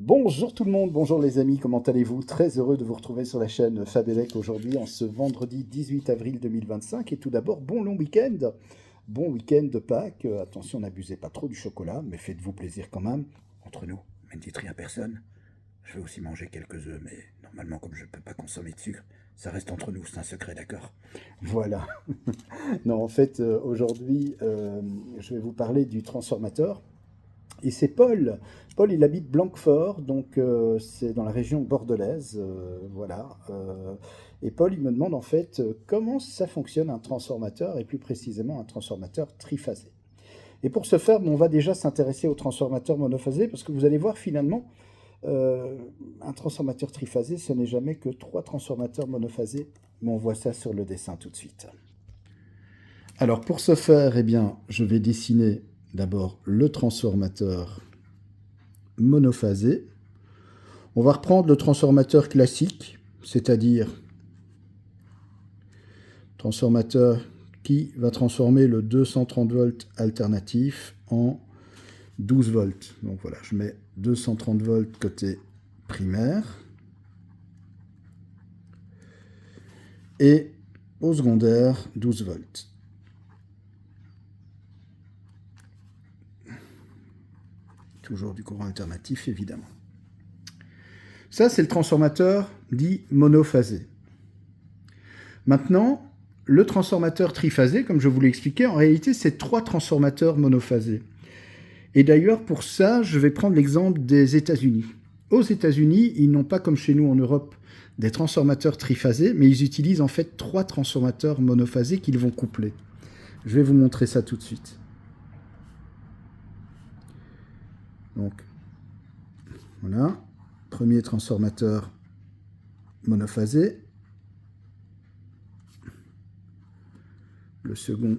Bonjour tout le monde, bonjour les amis, comment allez-vous? Très heureux de vous retrouver sur la chaîne Fabelec aujourd'hui en ce vendredi 18 avril 2025. Et tout d'abord, bon long week-end, bon week-end de Pâques. Attention, n'abusez pas trop du chocolat, mais faites-vous plaisir quand même. Entre nous, mais ne dites rien à personne. Je vais aussi manger quelques œufs, mais normalement, comme je ne peux pas consommer de sucre, ça reste entre nous, c'est un secret, d'accord? Voilà. Non, en fait, aujourd'hui, je vais vous parler du transformateur. Et c'est Paul. Paul, il habite Blanquefort, donc c'est dans la région bordelaise, voilà. Et Paul, il me demande en fait comment ça fonctionne un transformateur, et plus précisément un transformateur triphasé. Et pour ce faire, bon, on va déjà s'intéresser au transformateur monophasé, parce que vous allez voir finalement, euh, un transformateur triphasé, ce n'est jamais que trois transformateurs monophasés, mais on voit ça sur le dessin tout de suite. Alors pour ce faire, eh bien, je vais dessiner d'abord le transformateur monophasé. On va reprendre le transformateur classique, c'est-à-dire transformateur qui va transformer le 230 volts alternatif en 12 volts. Donc voilà, je mets 230 volts côté primaire. Et au secondaire, 12 volts. Toujours du courant alternatif, évidemment. Ça, c'est le transformateur dit monophasé. Maintenant, le transformateur triphasé, comme je vous l'ai expliqué, en réalité, c'est trois transformateurs monophasés. Et d'ailleurs, pour ça, je vais prendre l'exemple des États-Unis. Aux États-Unis, ils n'ont pas comme chez nous en Europe des transformateurs triphasés, mais ils utilisent en fait trois transformateurs monophasés qu'ils vont coupler. Je vais vous montrer ça tout de suite. Donc, voilà, premier transformateur monophasé. Le second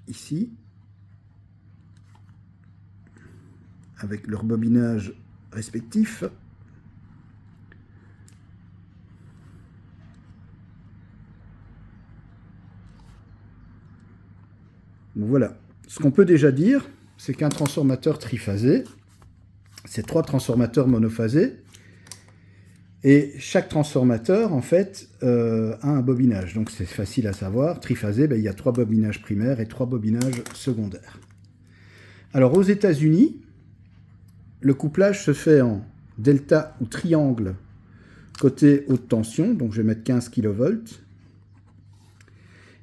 ici, avec leur bobinage respectif. Donc voilà. Ce qu'on peut déjà dire, c'est qu'un transformateur triphasé, c'est trois transformateurs monophasés, et chaque transformateur, en fait, a un bobinage. Donc c'est facile à savoir. Triphasé, ben, il y a trois bobinages primaires et trois bobinages secondaires. Alors aux États-Unis, le couplage se fait en delta ou triangle côté haute tension, donc je vais mettre 15 kV.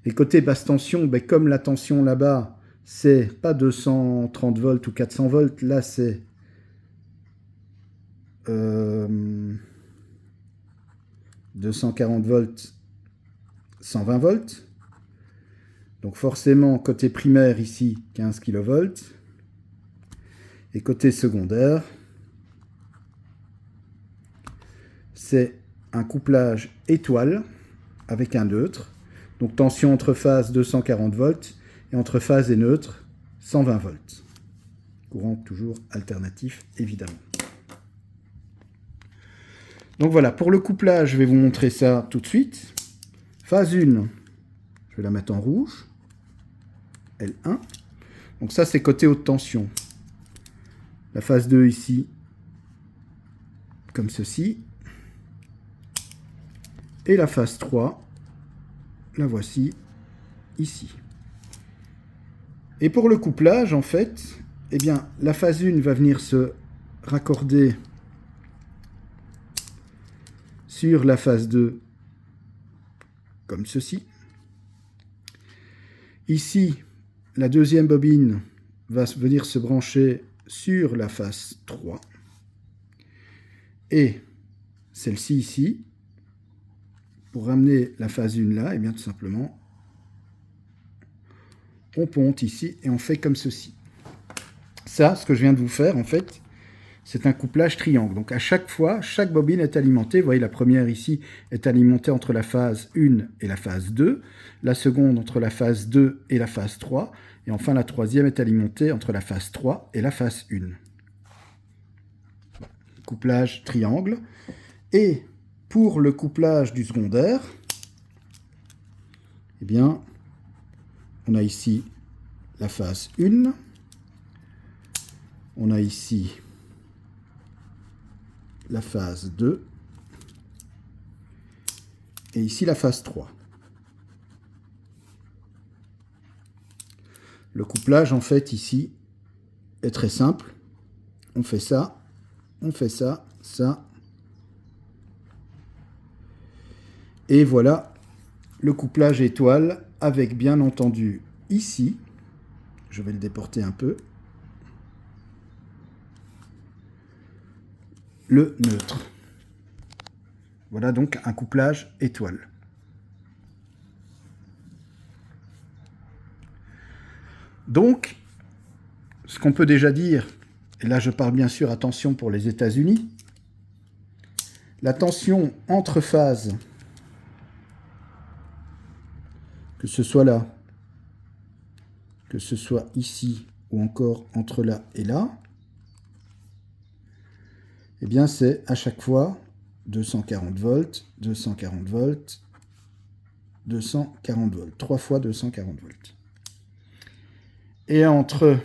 Et côté basse tension, ben, comme la tension là-bas, c'est pas 230 volts ou 400 volts, là c'est 240 volts, 120 volts. Donc forcément, côté primaire ici, 15 kV. Et côté secondaire, c'est un couplage étoile avec un neutre. Donc tension entre phases 240 volts et entre phase et neutre 120 volts. Courant toujours alternatif, évidemment. Donc voilà, pour le couplage, je vais vous montrer ça tout de suite. Phase 1, je vais la mettre en rouge. L1. Donc ça, c'est côté haute tension. La phase 2 ici, comme ceci. Et la phase 3, la voici ici. Et pour le couplage, en fait, eh bien, la phase 1 va venir se raccorder sur la phase 2, comme ceci. Ici, la deuxième bobine va venir se brancher sur la phase 3. Et celle-ci ici, pour ramener la phase 1 là, et bien tout simplement, on ponte ici et on fait comme ceci. Ça, ce que je viens de vous faire, en fait, c'est un couplage triangle. Donc à chaque fois, chaque bobine est alimentée. Vous voyez, la première ici est alimentée entre la phase 1 et la phase 2. La seconde entre la phase 2 et la phase 3. Et enfin, la troisième est alimentée entre la phase 3 et la phase 1. Couplage triangle. Et pour le couplage du secondaire, eh bien, on a ici la phase 1. On a ici la phase 2 et ici la phase 3. Le couplage, en fait, ici, est très simple. On fait ça, ça. Et voilà le couplage étoile avec, bien entendu, ici, je vais le déporter un peu, le neutre. Voilà donc un couplage étoile. Donc, ce qu'on peut déjà dire, et là je parle bien sûr, attention pour les États-Unis, la tension entre phases, que ce soit là, que ce soit ici, ou encore entre là et là, eh bien c'est à chaque fois 240 volts, 240 volts, 240 volts, 3 fois 240 volts. Et entre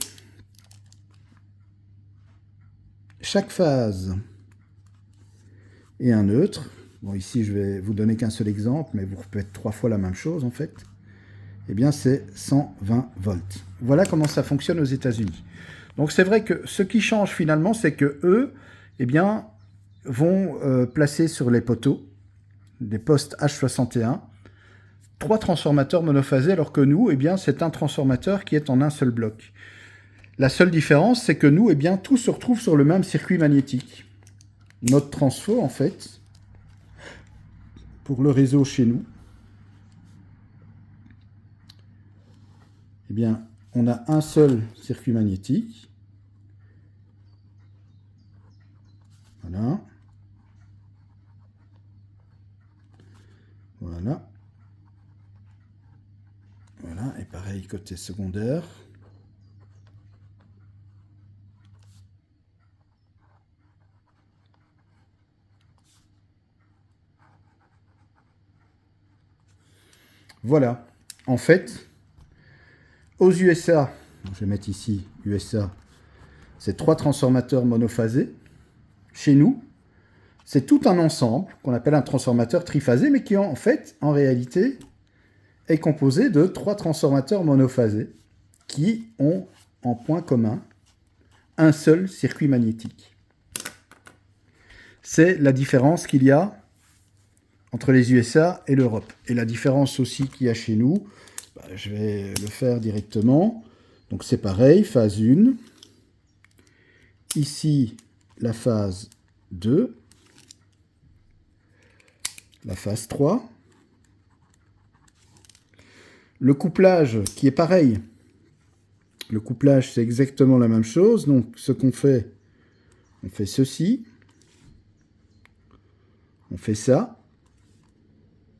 chaque phase et un neutre, bon ici je vais vous donner qu'un seul exemple, mais vous pouvez être 3 fois la même chose en fait, eh bien c'est 120 volts. Voilà comment ça fonctionne aux États-Unis. Donc c'est vrai que ce qui change finalement, c'est que eux, eh bien, vont placer sur les poteaux des postes H61 3 transformateurs monophasés, alors que nous, eh bien, c'est un transformateur qui est en un seul bloc. La seule différence, c'est que nous, eh bien, tout se retrouve sur le même circuit magnétique. Notre transfo, en fait, pour le réseau chez nous, eh bien, on a un seul circuit magnétique. Voilà. Voilà. Voilà, et pareil côté secondaire. Voilà. En fait, aux USA, je vais mettre ici USA, c'est 3 transformateurs monophasés. Chez nous, c'est tout un ensemble qu'on appelle un transformateur triphasé, mais qui en fait, en réalité, est composé de 3 transformateurs monophasés qui ont en point commun un seul circuit magnétique. C'est la différence qu'il y a entre les USA et l'Europe. Et la différence aussi qu'il y a chez nous, je vais le faire directement. Donc c'est pareil, phase 1. Ici, la phase 2. La phase 3. Le couplage qui est pareil. Le couplage, c'est exactement la même chose. Donc ce qu'on fait, on fait ceci. On fait ça.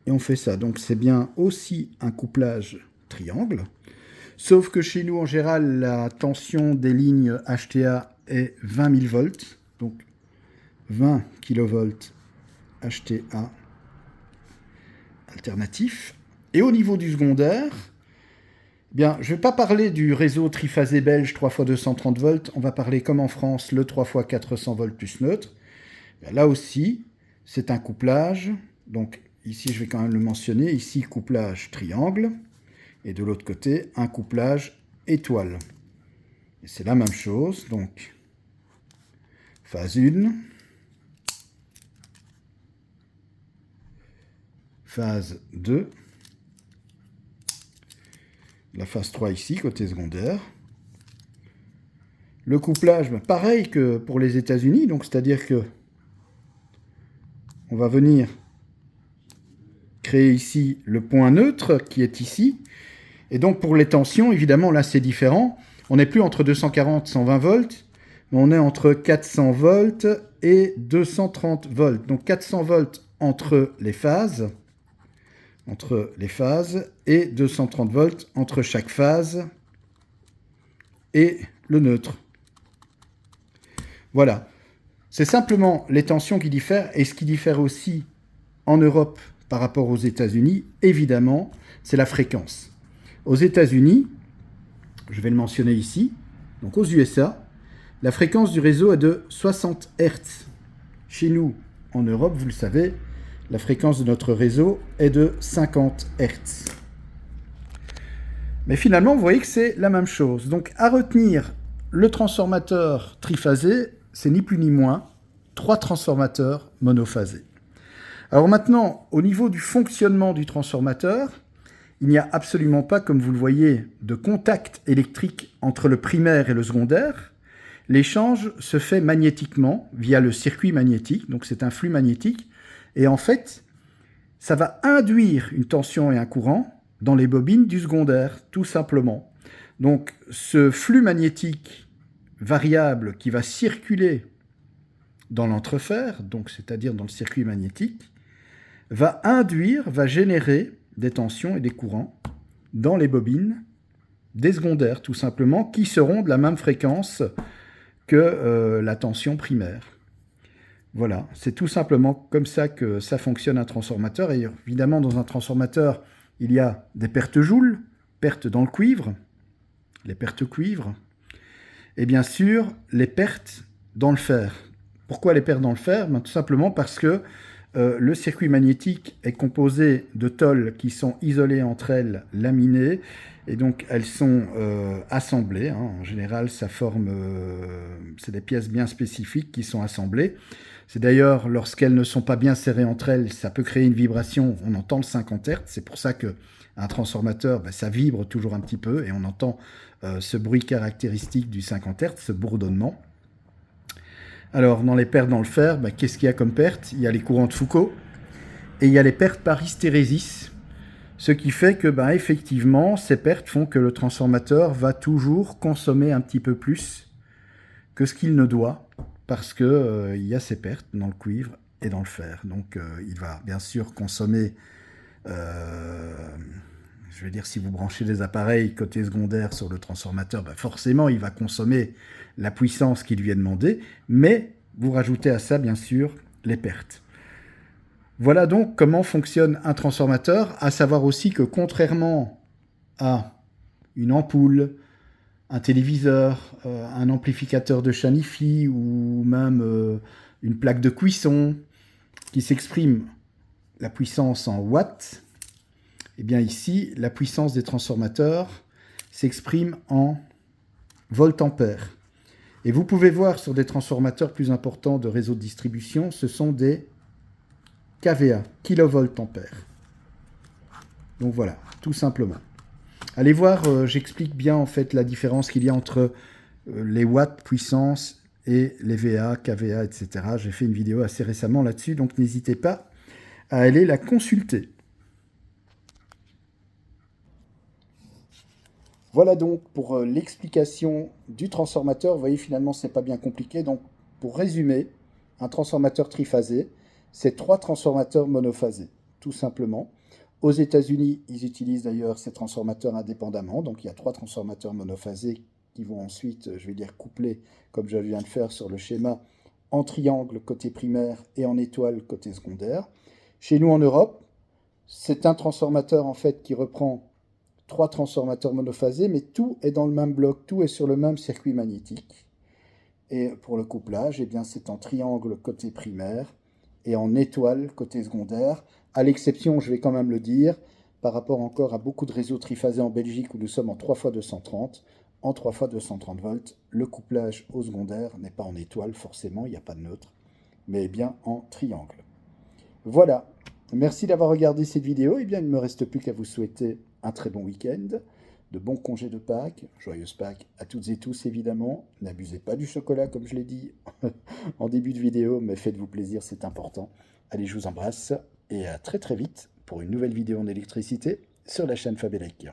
Et on fait ça. Donc c'est bien aussi un couplage triangle. Sauf que chez nous, en général, la tension des lignes HTA est 20 000 volts. Donc 20 kV HTA alternatif. Et au niveau du secondaire, eh bien, je ne vais pas parler du réseau triphasé belge 3 x 230 volts. On va parler comme en France, le 3 x 400 volts plus neutre. Là aussi, c'est un couplage. Donc ici, je vais quand même le mentionner. Ici, couplage triangle. Et de l'autre côté, un couplage étoile. Et c'est la même chose. Donc, phase 1. Phase 2. La phase 3 ici, côté secondaire. Le couplage, pareil que pour les États-Unis. Donc, c'est-à-dire que on va venir créer ici le point neutre qui est ici. Et donc, pour les tensions, évidemment, là, c'est différent. On n'est plus entre 240 et 120 volts, mais on est entre 400 volts et 230 volts. Donc, 400 volts entre les phases, et 230 volts entre chaque phase et le neutre. Voilà. C'est simplement les tensions qui diffèrent, et ce qui diffère aussi en Europe par rapport aux États-Unis, évidemment, c'est la fréquence. Aux États-Unis, je vais le mentionner ici, donc aux USA, la fréquence du réseau est de 60 Hz. Chez nous, en Europe, vous le savez, la fréquence de notre réseau est de 50 Hz. Mais finalement, vous voyez que c'est la même chose. Donc, à retenir, le transformateur triphasé, c'est ni plus ni moins 3 transformateurs monophasés. Alors maintenant, au niveau du fonctionnement du transformateur, il n'y a absolument pas, comme vous le voyez, de contact électrique entre le primaire et le secondaire. L'échange se fait magnétiquement, via le circuit magnétique, donc c'est un flux magnétique, et en fait, ça va induire une tension et un courant dans les bobines du secondaire, tout simplement. Donc ce flux magnétique variable qui va circuler dans l'entrefer, donc c'est-à-dire dans le circuit magnétique, va générer des tensions et des courants dans les bobines des secondaires, tout simplement, qui seront de la même fréquence que la tension primaire. Voilà, c'est tout simplement comme ça que ça fonctionne un transformateur. Et évidemment, dans un transformateur, il y a des pertes joules, pertes dans le cuivre, les pertes cuivre, et bien sûr, les pertes dans le fer. Pourquoi les pertes dans le fer? Tout simplement parce que le circuit magnétique est composé de tôles qui sont isolées entre elles, laminées, et donc elles sont assemblées. En général, ça forme, c'est des pièces bien spécifiques qui sont assemblées. C'est d'ailleurs, lorsqu'elles ne sont pas bien serrées entre elles, ça peut créer une vibration, on entend le 50 Hz, c'est pour ça qu'un transformateur, ça vibre toujours un petit peu, et on entend ce bruit caractéristique du 50 Hz, ce bourdonnement. Alors, dans les pertes dans le fer, qu'est-ce qu'il y a comme pertes? Il y a les courants de Foucault et il y a les pertes par hystérésis. Ce qui fait que, effectivement, ces pertes font que le transformateur va toujours consommer un petit peu plus que ce qu'il ne doit parce qu'il y a ces pertes dans le cuivre et dans le fer. Donc, il va bien sûr consommer... je vais dire, si vous branchez des appareils côté secondaire sur le transformateur, forcément, il va consommer la puissance qui lui est demandée, mais vous rajoutez à ça, bien sûr, les pertes. Voilà donc comment fonctionne un transformateur, à savoir aussi que contrairement à une ampoule, un téléviseur, un amplificateur de chaîne hi-fi ou même une plaque de cuisson qui s'exprime la puissance en watts, eh bien ici, la puissance des transformateurs s'exprime en voltampères. Et vous pouvez voir sur des transformateurs plus importants de réseau de distribution, ce sont des kVA, kilovolts ampères. Donc voilà, tout simplement. Allez voir, j'explique bien en fait la différence qu'il y a entre les watts puissance et les VA, kVA, etc. J'ai fait une vidéo assez récemment là-dessus, donc n'hésitez pas à aller la consulter. Voilà donc pour l'explication du transformateur. Vous voyez, finalement, ce n'est pas bien compliqué. Donc, pour résumer, un transformateur triphasé, c'est 3 transformateurs monophasés, tout simplement. Aux États-Unis, ils utilisent d'ailleurs ces transformateurs indépendamment. Donc, il y a 3 transformateurs monophasés qui vont ensuite, je vais dire, coupler, comme je viens de faire sur le schéma, en triangle côté primaire et en étoile côté secondaire. Chez nous, en Europe, c'est un transformateur, en fait, qui reprend 3 transformateurs monophasés, mais tout est dans le même bloc, tout est sur le même circuit magnétique. Et pour le couplage, eh bien, c'est en triangle côté primaire et en étoile côté secondaire, à l'exception, je vais quand même le dire, par rapport encore à beaucoup de réseaux triphasés en Belgique où nous sommes en 3x230, en 3x230 volts, le couplage au secondaire n'est pas en étoile forcément, il n'y a pas de neutre, mais bien en triangle. Voilà, merci d'avoir regardé cette vidéo, eh bien, il ne me reste plus qu'à vous souhaiter un très bon week-end, de bons congés de Pâques, joyeuses Pâques à toutes et tous évidemment. N'abusez pas du chocolat comme je l'ai dit en début de vidéo, mais faites-vous plaisir, c'est important. Allez, je vous embrasse et à très très vite pour une nouvelle vidéo en électricité sur la chaîne Fabelec.